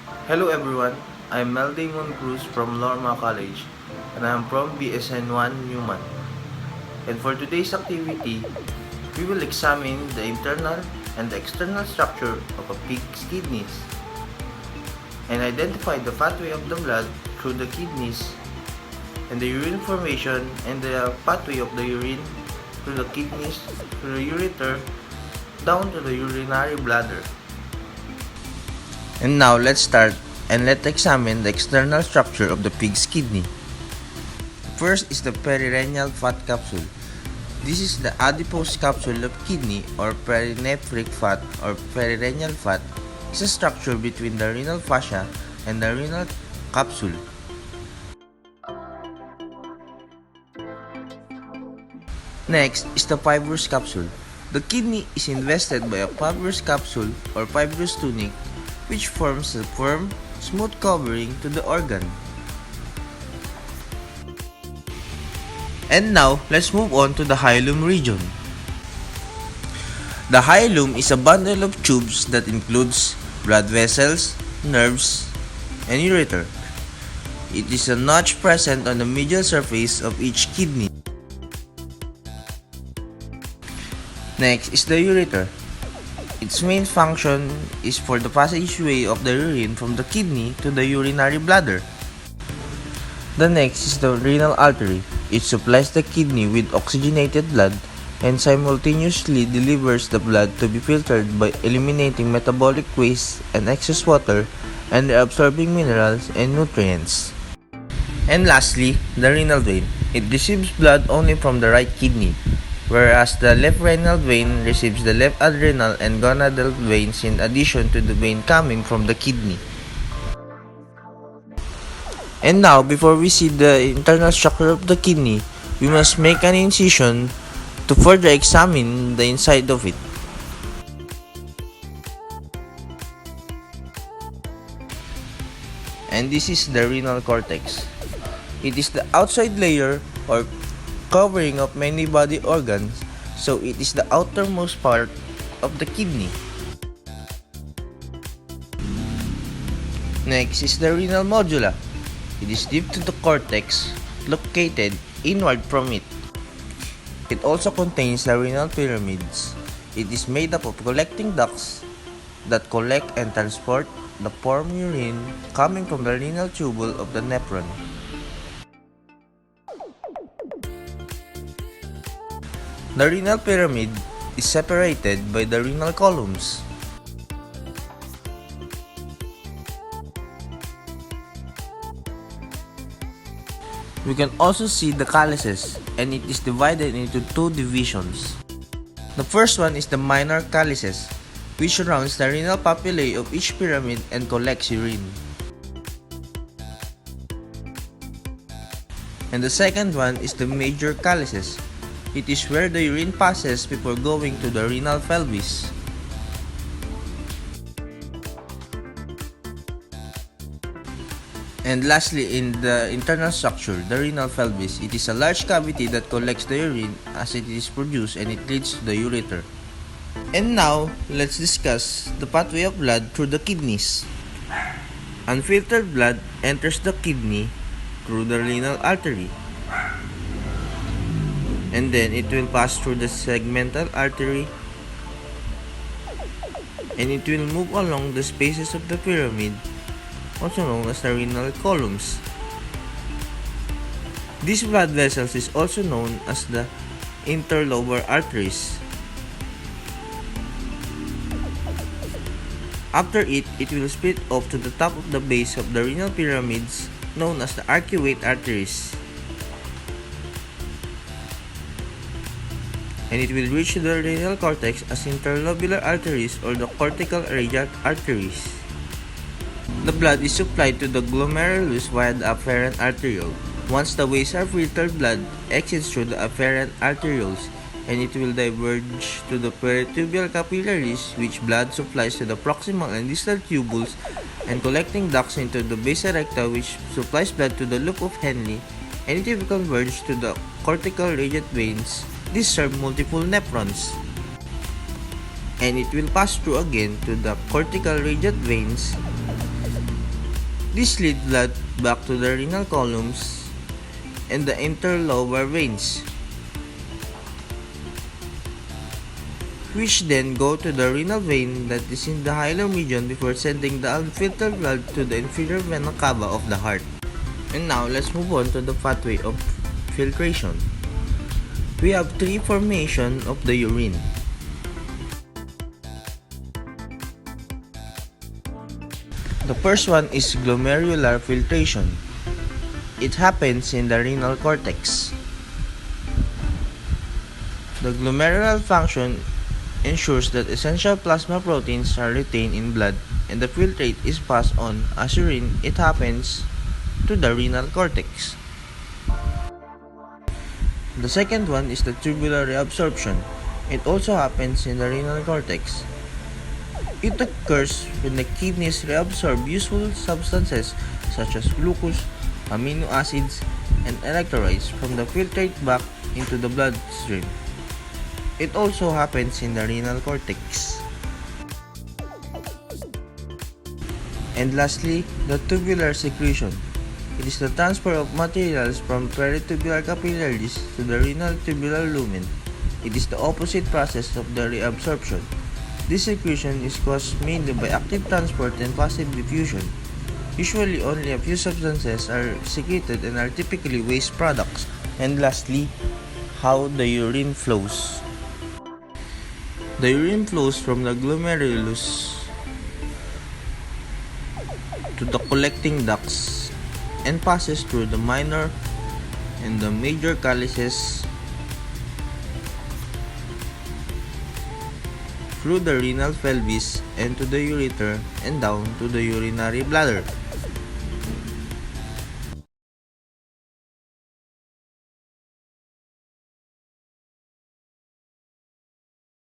Hello everyone, I'm Mel Damon Cruz from Lorma College and I'm from BSN1 Newman. And for today's activity, we will examine the internal and the external structure of a pig's kidneys and identify the pathway of the blood through the kidneys and the urine formation and the pathway of the urine through the kidneys to the ureter down to the urinary bladder. And now let's start and let's examine the external structure of the pig's kidney. First is the perirenal fat capsule. This is the adipose capsule of kidney or perinephric fat or perirenal fat. It's a structure between the renal fascia and the renal capsule. Next is the fibrous capsule. The kidney is invested by a fibrous capsule or fibrous tunic which forms a firm, smooth covering to the organ. And now, let's move on to the hilum region. The hilum is a bundle of tubes that includes blood vessels, nerves, and ureter. It is a notch present on the medial surface of each kidney. Next is the ureter. Its main function is for the passageway of the urine from the kidney to the urinary bladder. The next is the renal artery. It supplies the kidney with oxygenated blood and simultaneously delivers the blood to be filtered by eliminating metabolic waste and excess water and absorbing minerals and nutrients. And lastly, the renal vein. It receives blood only from the right kidney, whereas the left renal vein receives the left adrenal and gonadal veins in addition to the vein coming from the kidney. And now, before we see the internal structure of the kidney, we must make an incision to further examine the inside of it. And this is the renal cortex. It is the outside layer or covering of many body organs, so it is the outermost part of the kidney. Next is the renal medulla. It is deep to the cortex, located inward from it. It also contains the renal pyramids. It is made up of collecting ducts that collect and transport the formed urine coming from the renal tubule of the nephron. The renal pyramid is separated by the renal columns. We can also see the calyces, and it is divided into two divisions. The first one is the minor calyces, which surrounds the renal papillae of each pyramid and collects urine. And the second one is the major calyces. It is where the urine passes before going to the renal pelvis. And lastly, in the internal structure, the renal pelvis, it is a large cavity that collects the urine as it is produced and it leads to the ureter. And now, let's discuss the pathway of blood through the kidneys. Unfiltered blood enters the kidney through the renal artery. And then it will pass through the segmental artery and it will move along the spaces of the pyramid, also known as the renal columns. These blood vessels is also known as the interlobar arteries. After it will split off to the top of the base of the renal pyramids known as the arcuate arteries. And it will reach the renal cortex as interlobular arteries or the cortical radial arteries. The blood is supplied to the glomerulus via the afferent arteriole. Once the waste or filtered blood exits through the afferent arterioles, and it will diverge to the peritubial capillaries, which blood supplies to the proximal and distal tubules and collecting ducts into the vasa recta, which supplies blood to the loop of Henle, and it will converge to the cortical radiate veins. These serve multiple nephrons. And it will pass through again to the cortical radiate veins This leads blood back to the renal columns and the interlobar veins, which then go to the renal vein that is in the hilum region before sending the unfiltered blood to the inferior vena cava of the heart. And now let's move on to the pathway of filtration. We have three formations of the urine. The first one is glomerular filtration. It happens in the renal cortex. The glomerular function ensures that essential plasma proteins are retained in blood and the filtrate is passed on as urine. It happens to the renal cortex. The second one is the tubular reabsorption. It also happens in the renal cortex. It occurs when the kidneys reabsorb useful substances such as glucose, amino acids, and electrolytes from the filtrate back into the bloodstream. It also happens in the renal cortex. And lastly, the tubular secretion. It is the transfer of materials from peritubular capillaries to the renal tubular lumen. It is the opposite process of the reabsorption. This secretion is caused mainly by active transport and passive diffusion. Usually, only a few substances are secreted and are typically waste products. And lastly, how the urine flows. The urine flows from the glomerulus to the collecting ducts and passes through the minor and the major calyces through the renal pelvis and to the ureter and down to the urinary bladder.